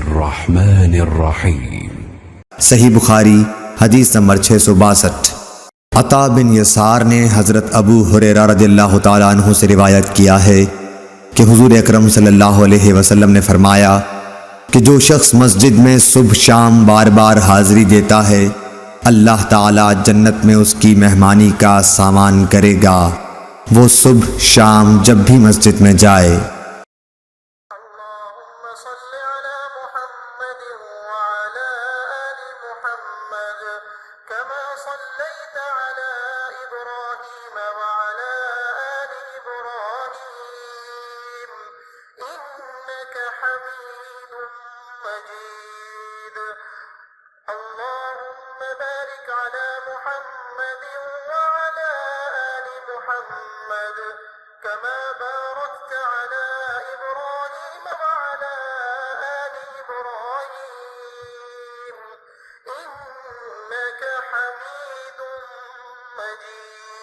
बिस्मिल्लाहिर्रहमानिर्रहीम। सही बुखारी हदीस नंबर 662। अता बिन यसार ने हज़रत अबू हुरैरा रज़ियल्लाहु ताला अन्हु से रिवायत किया है कि हुज़ूर अकरम सल्लल्लाहु अलैहि वसल्लम ने फरमाया कि जो शख्स मस्जिद में सुबह शाम बार बार हाज़िरी देता है, अल्लाह ताला जन्नत में उसकी मेहमानी का सामान करेगा, वो सुबह शाम जब भी मस्जिद में जाए। كما باركت على إبراهيم وعلى آل إبراهيم إنك حميد مجيد।